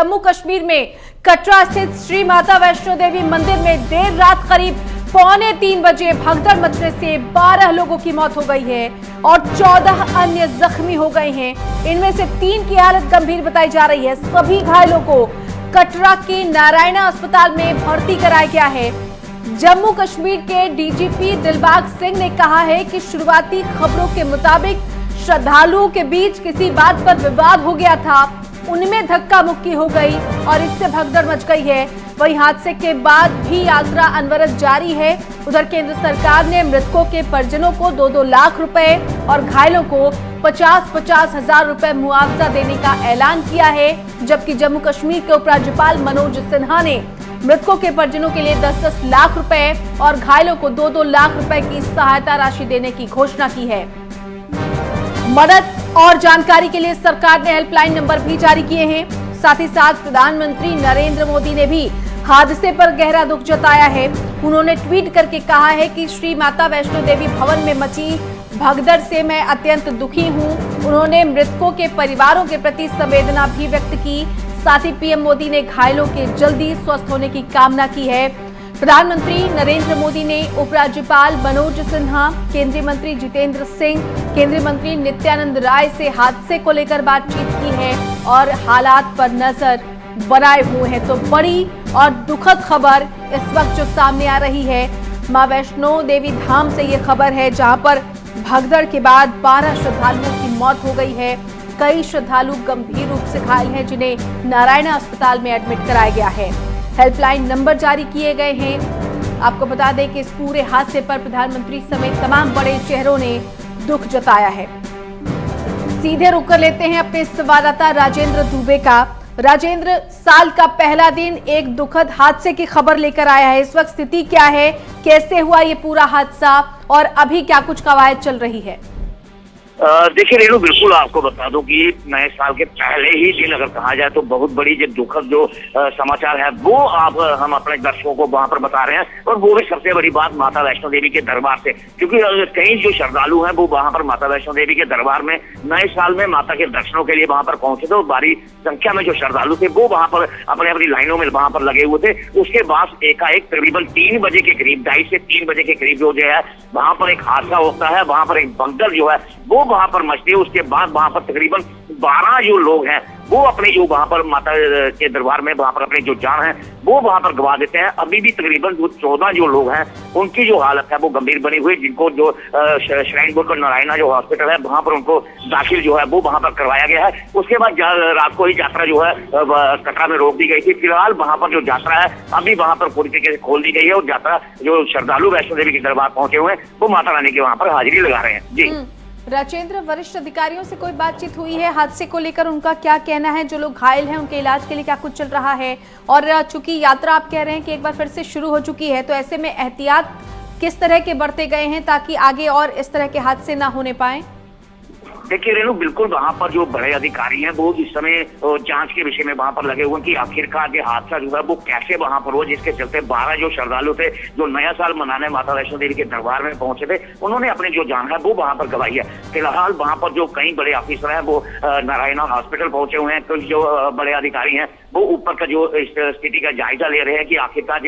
जम्मू कश्मीर में कटरा स्थित श्री माता वैष्णो देवी मंदिर में देर रात करीब 2:45 बजे भगदड़ मचने से 12 लोगों की मौत हो गई है और 14 अन्य जख्मी हो गए हैं। इनमें से 3 की हालत गंभीर बताई जा रही है। सभी घायलों को कटरा के नारायणा अस्पताल में भर्ती कराया गया है। जम्मू कश्मीर के डीजीपी दिलबाग सिंह ने कहा है कि शुरुआती खबरों के मुताबिक श्रद्धालुओं के बीच किसी बात पर विवाद हो गया था, उनमें धक्का मुक्की हो गई और इससे भगदड़ मच गई है। वहीं हादसे के बाद भी यात्रा अनवरत जारी है। उधर केंद्र सरकार ने मृतकों के परिजनों को 2-2 लाख रुपए और घायलों को 50-50 हजार रुपए मुआवजा देने का ऐलान किया है, जबकि जम्मू कश्मीर के उपराज्यपाल मनोज सिन्हा ने मृतकों के परिजनों के लिए 10-10 लाख रुपए और घायलों को 2-2 लाख रुपए की सहायता राशि देने की घोषणा की है। मदद और जानकारी के लिए सरकार ने हेल्पलाइन नंबर भी जारी किए हैं। साथ ही साथ प्रधानमंत्री नरेंद्र मोदी ने भी हादसे पर गहरा दुख जताया है। उन्होंने ट्वीट करके कहा है कि श्री माता वैष्णो देवी भवन में मची भगदड़ से मैं अत्यंत दुखी हूं। उन्होंने मृतकों के परिवारों के प्रति संवेदना भी व्यक्त की। साथ ही पीएम मोदी ने घायलों के जल्दी स्वस्थ होने की कामना की है। प्रधानमंत्री नरेंद्र मोदी ने उपराज्यपाल मनोज सिन्हा, केंद्रीय मंत्री जितेंद्र सिंह, केंद्रीय मंत्री नित्यानंद राय से हादसे को लेकर बातचीत की है और हालात पर नजर बनाए हुए हैं। तो बड़ी और दुखद खबर इस वक्त जो सामने आ रही है, मां वैष्णो देवी धाम से ये खबर है, जहां पर भगदड़ के बाद 12 श्रद्धालुओं की मौत हो गई है। कई श्रद्धालु गंभीर रूप से घायल हैं, जिन्हें नारायणा अस्पताल में एडमिट कराया गया है। हेल्पलाइन नंबर जारी किए गए हैं। आपको बता दें कि इस पूरे हादसे पर प्रधानमंत्री समेत तमाम बड़े चेहरों ने दुख जताया है। सीधे रुक कर लेते हैं अपने संवाददाता राजेंद्र दुबे का। राजेंद्र, साल का पहला दिन एक दुखद हादसे की खबर लेकर आया है। इस वक्त स्थिति क्या है, कैसे हुआ ये पूरा हादसा और अभी क्या कुछ कवायद चल रही है? देखिए रेणु, बिल्कुल आपको बता दूं कि नए साल के पहले ही दिन अगर कहा जाए तो बहुत बड़ी जो दुखद जो समाचार है वो हम अपने दर्शकों को वहां पर बता रहे हैं। और वो भी सबसे बड़ी बात माता वैष्णो देवी के दरबार से, क्योंकि कई जो श्रद्धालु हैं वो वहां पर माता वैष्णो देवी के दरबार में नए साल में माता के दर्शनों के लिए वहां पर पहुंचे थे और भारी संख्या में जो श्रद्धालु थे वो वहां पर अपनी लाइनों में वहां पर लगे हुए थे। उसके बाद एकाएक तकरीबन 3 बजे के करीब, 2:30 से 3 बजे के करीब जो है वहां पर एक हादसा होता है। वहां पर एक भगदड़ जो है वो वहां पर मचती है। उसके बाद वहां पर तकरीबन 12 जो लोग हैं वो अपने जो वहां पर माता के दरबार में वहां पर अपने जो जान है वो वहां पर गवा देते हैं। अभी भी तकरीबन जो 14 जो लोग हैं उनकी जो हालत है वो गंभीर बनी हुई, जिनको जो श्राइन बोर्ड का नारायणा जो हॉस्पिटल है वहां पर उनको दाखिल जो है वो वहां पर करवाया गया है। उसके बाद रात को ही यात्रा जो है कटरा में रोक दी गई थी। फिलहाल वहां पर जो यात्रा है अभी वहां पर पूरी तरीके से खोल दी गई है और यात्रा जो श्रद्धालु वैष्णो देवी के दरबार पहुंचे हुए हैं वो माता रानी के वहां पर हाजिरी लगा रहे हैं। जी राजेंद्र, वरिष्ठ अधिकारियों से कोई बातचीत हुई है हादसे को लेकर? उनका क्या कहना है? जो लोग घायल हैं उनके इलाज के लिए क्या कुछ चल रहा है? और चूंकि यात्रा आप कह रहे हैं कि एक बार फिर से शुरू हो चुकी है, तो ऐसे में एहतियात किस तरह के बरते गए हैं ताकि आगे और इस तरह के हादसे ना होने पाए? देखिए रेणु, बिल्कुल वहां पर जो बड़े अधिकारी हैं वो इस समय जांच के विषय में वहां पर लगे हुए हैं कि आखिरकार ये हादसा जो है वो कैसे वहां पर हो, जिसके चलते 12 जो श्रद्धालु थे जो नया साल मनाने माता वैष्णो देवी के दरबार में पहुंचे थे उन्होंने अपनी जो जान है वो वहां पर गंवाई है। फिलहाल वहां पर जो कई बड़े ऑफिसर हैं वो नारायणा हॉस्पिटल पहुंचे हुए हैं। कुछ जो बड़े अधिकारी हैं वो ऊपर का जो स्थिति का जायजा ले रहे हैं कि आखिरकार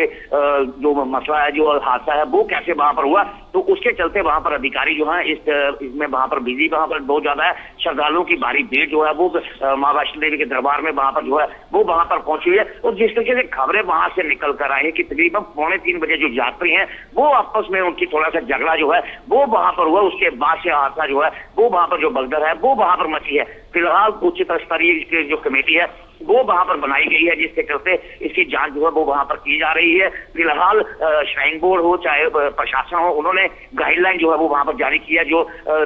जो मसला है, जो हादसा है वो कैसे वहां पर हुआ। तो उसके चलते वहां पर अधिकारी जो है इसमें वहां पर बिजी, वहां पर बहुत ज्यादा है। श्रद्धालुओं की भारी भीड़ जो है वो मां वैष्णो देवी के दरबार में वहां पर जो है वो वहां पर पहुंची हुई है। और जिस तरीके से खबरें वहां से निकल कर आई है कि तकरीबन 2:45 बजे जो यात्री हैं वो आपस में उनकी थोड़ा सा झगड़ा जो है वो वहां पर हुआ। उसके बाद से हादसा जो है वो वहां पर जो भगदड़ है वो वहां पर मची है। फिलहाल उच्च स्तरीय जो कमेटी है वो वहां पर बनाई गई है, जिसके चलते इसकी जांच जो है वो वहां पर की जा रही है। फिलहाल श्राइन बोर्ड हो चाहे प्रशासन हो, उन्होंने गाइडलाइन जो है वो वहां पर जारी किया। जो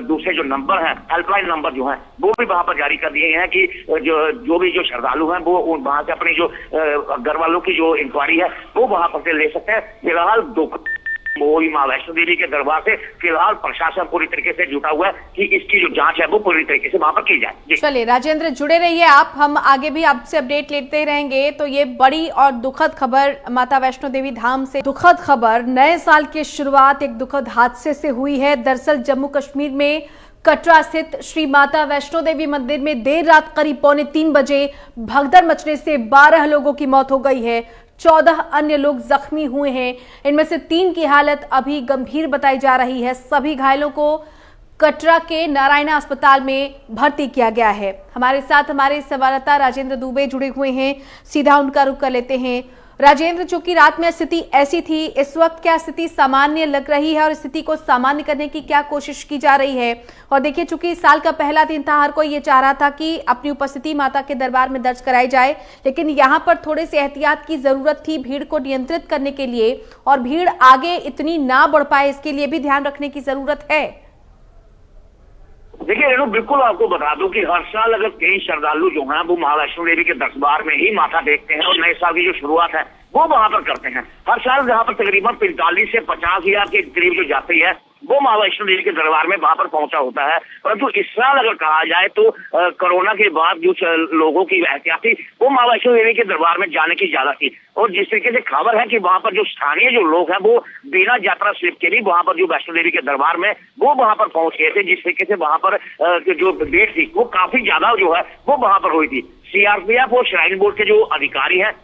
दूसरे जो नंबर हैं, हेल्पलाइन नंबर जो है वो भी वहां पर जारी कर दिए हैं कि जो भी जो श्रद्धालु हैं वो वहां से अपनी जो घर वालों की जो इंक्वायरी है वो वहां पर से ले सकते हैं। फिलहाल वही मां वैष्णो देवी के दरबार से फिलहाल प्रशासन पूरी तरीके से जुटा हुआ है कि इसकी जो जांच है वो पूरी तरीके से वहां पर की जाए। चलिए राजेंद्र, जुड़े रहिए आप, हम आगे भी आपसे अपडेट लेते रहेंगे। तो ये बड़ी और दुखद खबर माता वैष्णो देवी धाम से, दुखद खबर नए साल की शुरुआत एक दुखद हादसे से हुई है। दरअसल जम्मू कश्मीर में कटरा स्थित श्री माता वैष्णो देवी मंदिर में देर रात करीब 2:45 बजे भगदड़ मचने से 12 लोगों की मौत हो गई है। 14 अन्य लोग जख्मी हुए हैं। इनमें से 3 की हालत अभी गंभीर बताई जा रही है। सभी घायलों को कटरा के नारायणा अस्पताल में भर्ती किया गया है। हमारे साथ हमारे संवाददाता राजेंद्र दुबे जुड़े हुए हैं, सीधा उनका रुख कर लेते हैं। राजेंद्र, चूंकि रात में स्थिति ऐसी थी, इस वक्त क्या स्थिति सामान्य लग रही है और स्थिति को सामान्य करने की क्या कोशिश की जा रही है? और देखिए, चूंकि साल का पहला दिन था, हर कोई ये चाह रहा था कि अपनी उपस्थिति माता के दरबार में दर्ज कराई जाए, लेकिन यहाँ पर थोड़े से एहतियात की जरूरत थी भीड़ को नियंत्रित करने के लिए, और भीड़ आगे इतनी ना बढ़ पाए इसके लिए भी ध्यान रखने की जरूरत है। देखिए रेणु, बिल्कुल आपको बता दूं कि हर साल अगर कई श्रद्धालु जो हैं वो मां वैष्णो देवी के दरबार में ही माथा टेकते हैं और नए साल की जो शुरुआत है वो वहां पर करते हैं। हर साल जहां पर तकरीबन 45 से 50 हजार के करीब जो यात्री है वो मां वैष्णो देवी के दरबार में वहां पर पहुंचा होता है। परंतु इस साल अगर कहा जाए तो कोरोना के बाद जो लोगों की एहतियात थी वो मां वैष्णो देवी के दरबार में जाने की ज्यादा थी, और जिस तरीके से खबर है कि वहां पर जो स्थानीय जो लोग हैं वो बिना यात्रा स्लिप के भी वहां पर जो वैष्णो देवी के दरबार में वो वहां पर पहुंच गए थे। जिस तरीके से वहां पर जो भीड़ थी वो काफी ज्यादा जो है वो वहां पर हुई थी। सीआरपीएफ और श्राइन बोर्ड के जो अधिकारी हैं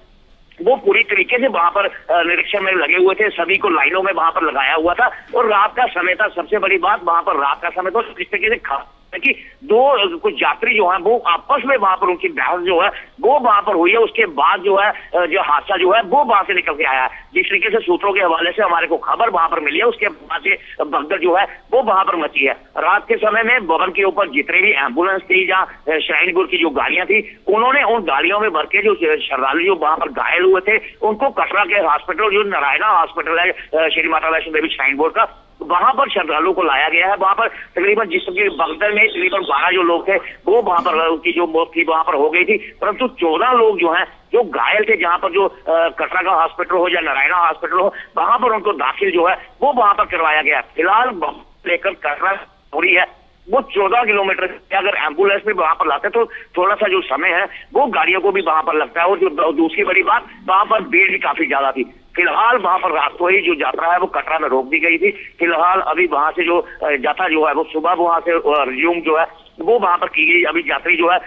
वो पूरी तरीके से वहां पर निरीक्षण में लगे हुए थे, सभी को लाइनों में वहां पर लगाया हुआ था, और रात का समय था। सबसे बड़ी बात वहां पर रात का समय था, इस तरीके से कि दो कुछ यात्री जो है वो आपस में वहां पर उनकी बहस जो है वो वहां पर हुई है। उसके बाद जो है जो हादसा जो है वो वहां से निकल के आया। जिस तरीके से सूत्रों के हवाले से हमारे को खबर वहां पर मिली है, उसके बाद से भगदड़ जो है वो वहां पर मची है। रात के समय में भवन के ऊपर जितने भी एम्बुलेंस थी या श्राइन बोर्ड की जो गाड़ियां थी, उन्होंने उन गाड़ियों में भर के जो श्रद्धालु जो वहां पर घायल हुए थे उनको कटरा के हॉस्पिटल, जो नारायणा हॉस्पिटल है श्री माता वैष्णो देवी श्राइन बोर्ड का, वहां पर श्रद्धालुओं को लाया गया है। वहां पर तकरीबन जिसके भगदड़ में तकरीबन 12 जो लोग थे वो वहां पर उनकी जो मौत थी वहां पर हो गई थी, परंतु 14 लोग जो हैं जो घायल थे, जहां पर जो कटरा का हॉस्पिटल हो या नारायणा हॉस्पिटल हो वहां पर उनको दाखिल जो है वो वहां पर करवाया गया। फिलहाल लेकर कटरा हो रही है वो 14 किलोमीटर, अगर एम्बुलेंस में वहां पर लाते तो थोड़ा सा जो समय है वो गाड़ियों को भी वहां पर लगता है। और जो दूसरी बड़ी बात, वहां पर भीड़ भी काफी ज्यादा थी। फिलहाल वहां पर रात को ही जो यात्रा है वो कटरा में रोक दी गई थी। फिलहाल अभी वहां से जो यात्रा जो है वो सुबह वहां से रिज्यूम जो है वो वहां पर की गई। अभी यात्री जो है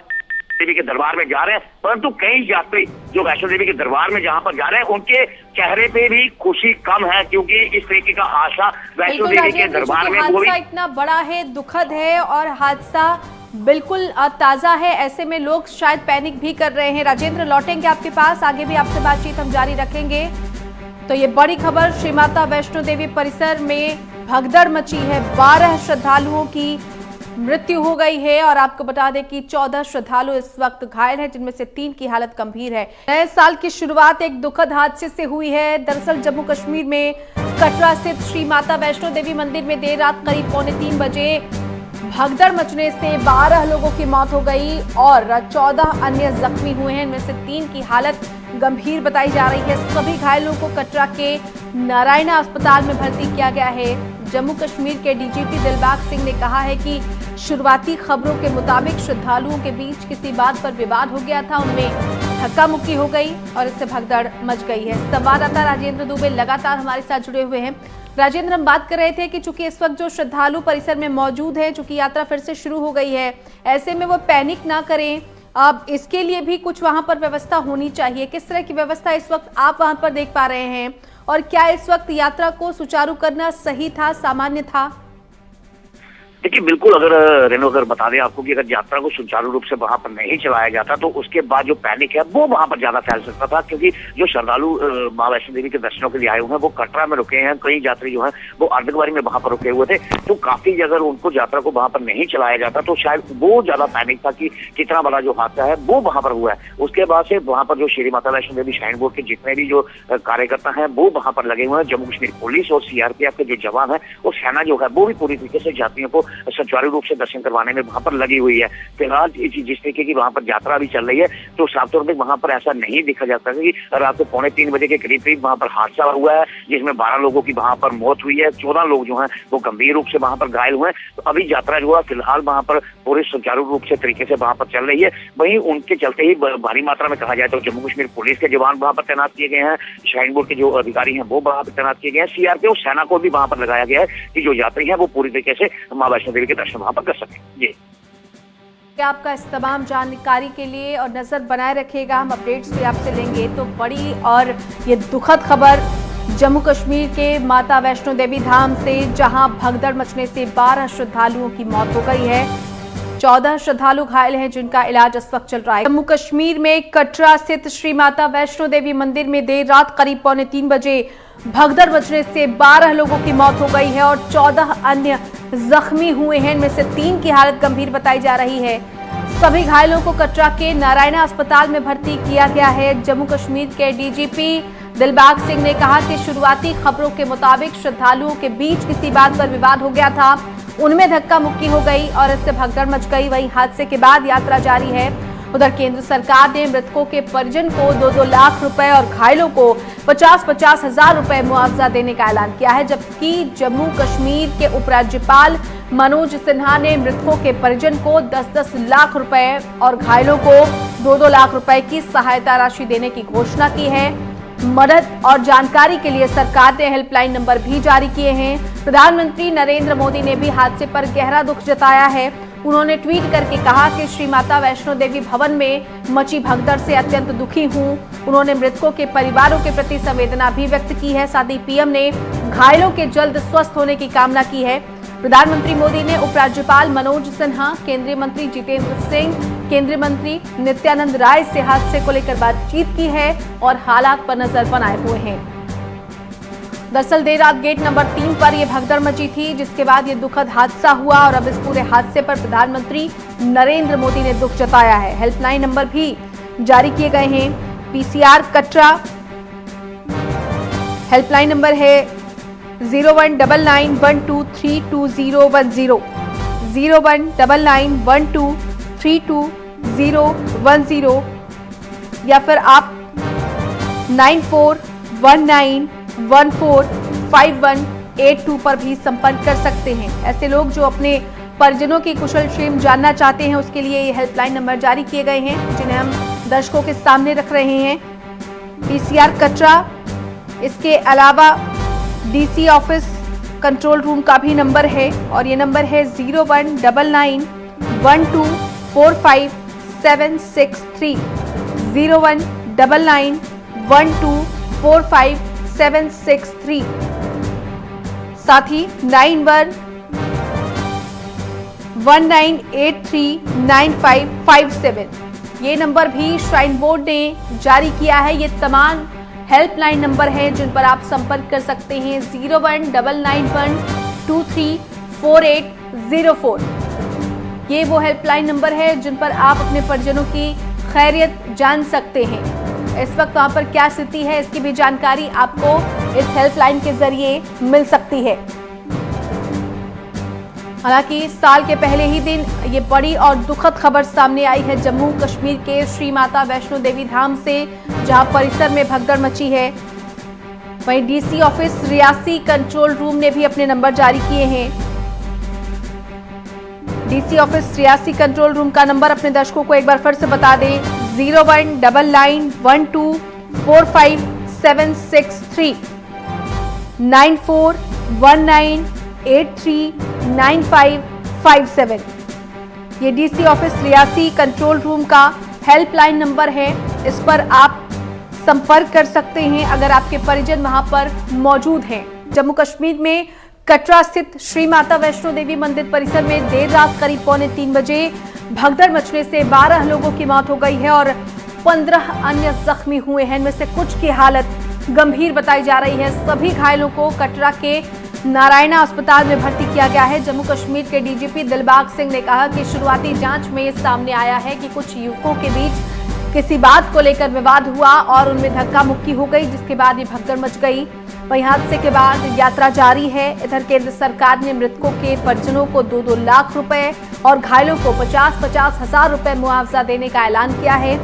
देवी के दरबार में जा रहे हैं, परंतु कई यात्री जो वैष्णो देवी के दरबार में जहां पर जा रहे हैं उनके चेहरे पे भी खुशी कम है, क्योंकि इस तरीके का आशा वैष्णो देवी के दरबार में वो भी इतना बड़ा है, दुखद है, और हादसा बिल्कुल ताजा है। ऐसे में लोग शायद पैनिक भी कर रहे हैं। राजेंद्र, लौटेंगे आपके पास, आगे भी आपसे बातचीत हम जारी रखेंगे। तो ये बड़ी खबर, श्री माता वैष्णो देवी परिसर में भगदड़ मची है, 12 श्रद्धालुओं की मृत्यु हो गई है, और आपको बता दें कि 14 श्रद्धालु इस वक्त घायल हैं, जिनमें से 3 की हालत गंभीर है। नए साल की शुरुआत एक दुखद हादसे से हुई है। दरअसल जम्मू कश्मीर में कटरा स्थित श्री माता वैष्णो देवी मंदिर में देर रात करीब 2:45 बजे भगदड़ मचने से 12 लोगों की मौत हो गई और 14 अन्य जख्मी हुए हैं। इनमें से 3 की हालत गंभीर बताई जा रही है। सभी घायलों को कटरा के नारायणा अस्पताल में भर्ती किया गया है। जम्मू कश्मीर के डीजीपी दिलबाग सिंह ने कहा है कि शुरुआती खबरों के मुताबिक श्रद्धालुओं के बीच किसी बात पर विवाद हो गया था, उनमें धक्का मुक्की हो गई और इससे भगदड़ मच गई है। संवाददाता राजेंद्र दुबे लगातार हमारे साथ जुड़े हुए हैं। राजेंद्र, हम बात कर रहे थे कि चूंकि इस वक्त जो श्रद्धालु परिसर में मौजूद है, चूंकि यात्रा फिर से शुरू हो गई है, ऐसे में वो पैनिक ना करें, अब इसके लिए भी कुछ वहां पर व्यवस्था होनी चाहिए। किस तरह की व्यवस्था इस वक्त आप वहां पर देख पा रहे हैं, और क्या इस वक्त यात्रा को सुचारू करना सही था, सामान्य था? देखिए बिल्कुल, अगर रेणु अगर बता दें आपको कि अगर यात्रा को सुचारू रूप से वहां पर नहीं चलाया जाता तो उसके बाद जो पैनिक है वो वहां पर ज्यादा फैल सकता था, क्योंकि जो श्रद्धालु मां वैष्णो देवी के दर्शनों के लिए आए हुए हैं वो कटरा में रुके हैं। कई यात्री जो है वो अर्धकुंवारी में वहां पर रुके हुए थे, तो काफी अगर उनको यात्रा को वहां पर नहीं चलाया जाता तो शायद वो ज्यादा पैनिक था कि कितना बड़ा जो हादसा है वो वहां पर हुआ है। उसके बाद से वहां पर जो श्री माता वैष्णो देवी श्राइन बोर्ड के जितने भी जो कार्यकर्ता हैं वो वहां पर लगे हुए हैं। जम्मू कश्मीर पुलिस और सीआरपीएफ के जो जवान है और सेना जो है वो भी पूरी तरीके से यात्रियों को सुचारू रूप से दर्शन करवाने में वहां पर लगी हुई है। फिलहाल जिस तरीके की वहां पर यात्रा भी चल रही है तो साफ तौर पर वहां पर ऐसा नहीं देखा जाता कि रात को 2:45 बजे के करीब करीब वहां पर हादसा हुआ है, जिसमें 12 लोगों की वहां पर मौत हुई है, 14 लोग जो हैं वो गंभीर रूप से वहां पर घायल हुए हैं। तो अभी यात्रा जो है फिलहाल वहां पर पूरी सुचारू रूप से तरीके से वहां पर चल रही है। वहीं उनके चलते ही भारी मात्रा में कहा जाए तो जम्मू कश्मीर पुलिस के जवान वहां पर तैनात किए गए हैं, श्राइन बोर्ड के जो अधिकारी हैं वो वहां पर तैनात किए गए हैं, सीआरपीएफ और सेना को भी वहां पर लगाया गया है कि जो यात्री है वो पूरी तरीके से मां वैष्णो देवी के दर्शन वहां पर कर सकें। जी, आपका इस तमाम जानकारी के लिए और नजर बनाए रखिएगा, हम अपडेट्स भी आपसे लेंगे। तो बड़ी और ये दुखद खबर जम्मू कश्मीर के माता वैष्णो देवी धाम से, जहां भगदड़ मचने से 12 श्रद्धालुओं की मौत हो गई है। 14 श्रद्धालु घायल हैं जिनका इलाज इस वक्त चल रहा है। जम्मू कश्मीर में कटरा स्थित श्री माता वैष्णो देवी मंदिर में देर रात करीब 3:15 बजे भगदड़ मचने से 12 लोगों की मौत हो गई है और 14 अन्य जख्मी हुए हैं। इनमें से 3 की हालत गंभीर बताई जा रही है। सभी घायलों को कटरा के नारायणा अस्पताल में भर्ती किया गया है। जम्मू कश्मीर के डीजीपी दिलबाग सिंह ने कहा कि शुरुआती खबरों के मुताबिक श्रद्धालुओं के बीच किसी बात पर विवाद हो गया था, उनमें धक्का मुक्की हो गई और इससे भगदड़ मच गई। वहीं हादसे के बाद यात्रा जारी है। उधर केंद्र सरकार ने मृतकों के परिजन को 2-2 लाख रुपए और घायलों को 50-50 हजार रुपए मुआवजा देने का ऐलान किया है, जबकि जम्मू कश्मीर के उपराज्यपाल मनोज सिन्हा ने मृतकों के परिजन को 10-10 लाख रुपए और घायलों को 2-2 लाख रुपए की सहायता राशि देने की घोषणा की है। मदद और जानकारी के लिए सरकार ने हेल्पलाइन नंबर भी जारी किए हैं। प्रधानमंत्री नरेंद्र मोदी ने भी हादसे पर गहरा दुख जताया है। उन्होंने ट्वीट करके कहा कि श्री माता वैष्णो देवी भवन में मची भगदड़ से अत्यंत दुखी हूं। उन्होंने मृतकों के परिवारों के प्रति संवेदना भी व्यक्त की है। साथ ही पीएम ने घायलों के जल्द स्वस्थ होने की कामना की है। प्रधानमंत्री मोदी ने उपराज्यपाल मनोज सिन्हा, केंद्रीय मंत्री जितेंद्र सिंह, केंद्रीय मंत्री नित्यानंद राय से हादसे को लेकर बातचीत की है और हालात पर नजर बनाए हुए हैं। दरअसल देर रात गेट नंबर 3 पर यह भगदड़ मची थी, जिसके बाद ये दुखद हादसा हुआ और अब इस पूरे हादसे पर प्रधानमंत्री नरेंद्र मोदी ने दुख जताया है। हेल्पलाइन नंबर भी जारी किए गए हैं। पीसीआर कटरा हेल्पलाइन नंबर है 019912322010, 019912322010, या फिर आप 9419145182 पर भी संपर्क कर सकते हैं। ऐसे लोग जो अपने परिजनों की कुशल क्षेम जानना चाहते हैं, उसके लिए ये हेल्पलाइन नंबर जारी किए गए हैं, जिन्हें हम दर्शकों के सामने रख रहे हैं। पीसीआर कटरा, इसके अलावा डीसी ऑफिस कंट्रोल रूम का भी नंबर है और ये नंबर है 019912457763, 019912457763। साथ ही 9119839557 ये नंबर भी श्राइन बोर्ड ने जारी किया है। ये तमाम हेल्पलाइन नंबर है जिन पर आप संपर्क कर सकते हैं। 019912348004 ये वो हेल्पलाइन नंबर है जिन पर आप अपने परिजनों की खैरियत जान सकते हैं। इस वक्त वहां पर क्या स्थिति है, इसकी भी जानकारी आपको इस हेल्पलाइन के जरिए मिल सकती है। हालांकि साल के पहले ही दिन ये बड़ी और दुखद खबर सामने आई है जम्मू कश्मीर के श्री माता वैष्णो देवी धाम से, जहां परिसर में भगदड़ मची है। वहीं DC office Reasi control room ने भी अपने नंबर जारी किए हैं। DC office Reasi control room का नंबर अपने दर्शकों को एक बार फिर से बता दें, 019912457763, 9419839557 ये DC office Reasi control room का हेल्पलाइन नंबर है। इस पर आप संपर्क कर सकते हैं अगर आपके परिजन वहां पर मौजूद हैं। जम्मू कश्मीर में कटरा स्थित श्री माता वैष्णो देवी मंदिर परिसर में देर रात करीब 3:15 बजे भगदड़ मचने से 12 लोगों की मौत हो गई है और 15 अन्य जख्मी हुए हैं। इनमें से कुछ की हालत गंभीर बताई जा रही है। सभी घायलों को कटरा के नारायणा अस्पताल में भर्ती किया गया है। जम्मू कश्मीर के डीजीपी दिलबाग सिंह ने कहा कि शुरुआती जांच में ये सामने आया है कि कुछ युवकों के बीच किसी बात को लेकर विवाद हुआ और उनमें धक्का मुक्की हो गई, जिसके बाद ये भगदड़ मच गई। वहीं हादसे के बाद यात्रा जारी है। इधर केंद्र सरकार ने मृतकों के परिजनों को 2-2 लाख रुपए और घायलों को 50-50 हजार रुपए मुआवजा देने का ऐलान किया है,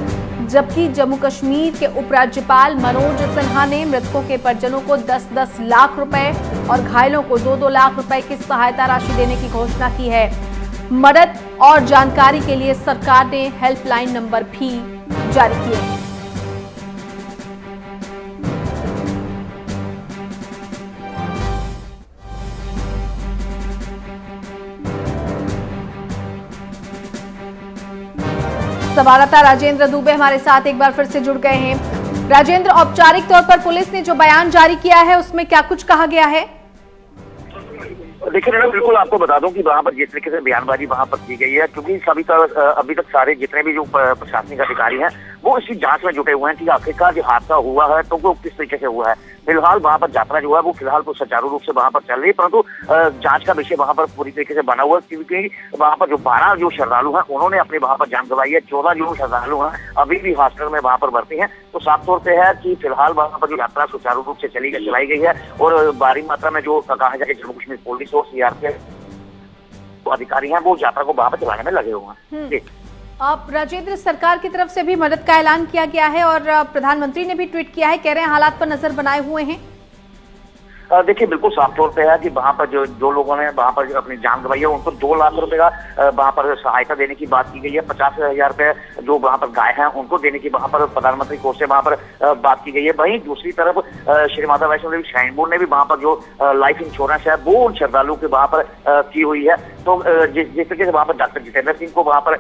जबकि जम्मू कश्मीर के उपराज्यपाल मनोज सिन्हा ने मृतकों के परिजनों को 10-10 लाख रुपए और घायलों को 2-2 लाख रुपए की सहायता राशि देने की घोषणा की है। मदद और जानकारी के लिए सरकार ने हेल्पलाइन नंबर भी जारी किए हैं। संवाददाता राजेंद्र दुबे हमारे साथ एक बार फिर से जुड़ गए हैं। राजेंद्र, औपचारिक तौर पर पुलिस ने जो बयान जारी किया है उसमें क्या कुछ कहा गया है? देखिए रेणु, बिल्कुल आपको बता दूं कि वहां पर जिस तरीके से बयानबाजी वहां पर की गई है, क्योंकि अभी तक सारे जितने भी जो प्रशासनिक अधिकारी हैं वो इसी जांच में जुटे हुए हैं कि आखिरकार जो हादसा हुआ है तो वो किस तरीके से हुआ है। फिलहाल वहां पर यात्रा जो है वो फिलहाल तो सुचारू रूप से वहां पर चल रही है, परंतु जांच का विषय वहां पर पूरी तरीके से बना हुआ है, क्योंकि वहां पर जो 12 जो श्रद्धालु हैं उन्होंने अपने वहां पर जान गंवाई है। 14 जो श्रद्धालु हैं अभी भी हॉस्पिटल में वहां पर भर्ती हैं। तो साफ तौर पे है कि फिलहाल वहां पर जो यात्रा सुचारू रूप से चलाई गई है और भारी मात्रा में जो कहा जाए जम्मू कश्मीर पुलिस और सीआरपीएफ अधिकारी हैं वो यात्रा को वहां पर चलाने में लगे हुए हैं। आप राजेंद्र, सरकार की तरफ से भी मदद का ऐलान किया गया है और प्रधानमंत्री ने भी ट्वीट किया है, कह रहे हैं हालात पर नजर बनाए हुए हैं। देखिए बिल्कुल साफ तौर पे है कि वहां पर जो लोगों ने वहां पर अपनी जान गंवाई है उनको 2 लाख रुपए का वहां पर सहायता देने की बात की गई है। 50,000 रुपए जो वहां पर गाय हैं उनको देने की वहां पर प्रधानमंत्री कोष से वहां पर बात की गई है। वहीं दूसरी तरफ श्री माता वैष्णो देवी श्राइन बोर्ड ने भी वहां पर जो लाइफ इंश्योरेंस है वो उन श्रद्धालुओं के वहां पर की हुई है। तो जिस तरीके से वहां पर डॉक्टर जितेंद्र सिंह को वहां पर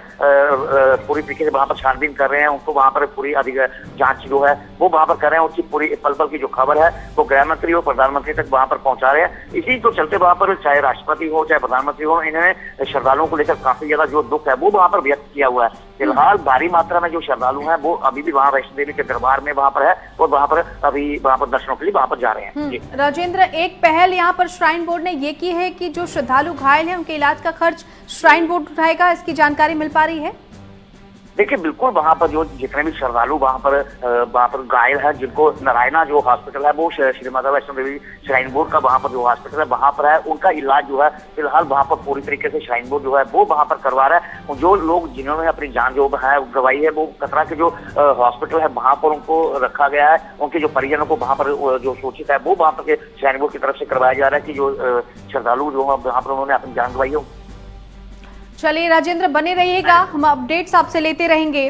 पूरी तरीके से वहां पर छानबीन कर रहे हैं, उनको वहां पर पूरी अधिक जांच जो है वो वहां पर कर रहे हैं, उसकी पूरी पल पल की जो खबर है वो गृह मंत्री और प्रधानमंत्री तक वहां पर पहुंचा रहे हैं। इसी तो चलते वहां पर चाहे राष्ट्रपति हो चाहे प्रधानमंत्री हो, इन्होंने श्रद्धालुओं को लेकर काफी ज्यादा जो दुख है वो वहां पर व्यक्त किया हुआ है। फिलहाल भारी मात्रा में जो श्रद्धालु हैं वो अभी भी वहां वैष्णो देवी के दरबार में वहां पर है और वहां पर अभी वहां पर दर्शनों के लिए वहां पर जा रहे हैं। राजेंद्र, एक पहल यहाँ पर श्राइन बोर्ड ने ये की है कि जो श्रद्धालु घायल हैं उनके इलाज का खर्च श्राइन बोर्ड उठाएगा, इसकी जानकारी मिल पा रही है? देखिए बिल्कुल वहां पर जो जितने भी श्रद्धालु वहां पर घायल है, जिनको नारायणा जो हॉस्पिटल है वो श्री माता वैष्णो देवी श्राइन बोर्ड का वहां पर जो हॉस्पिटल है वहां पर है, उनका इलाज जो है फिलहाल वहां पर पूरी तरीके से श्राइन बोर्ड जो है वो वहां पर करवा रहा है। जो लोग जिन्होंने अपनी जान जो है गंवाई है वो कतरा के जो हॉस्पिटल है वहां पर उनको रखा गया है। उनके जो परिजनों को वहां पर जो सूचित है वो वहां पर श्राइन बोर्ड की तरफ से करवाया जा रहा है कि जो श्रद्धालु जो वहां पर उन्होंने अपनी जान गंवाई है। चलिए राजेंद्र, बने रहिएगा, हम अपडेट्स आपसे लेते रहेंगे।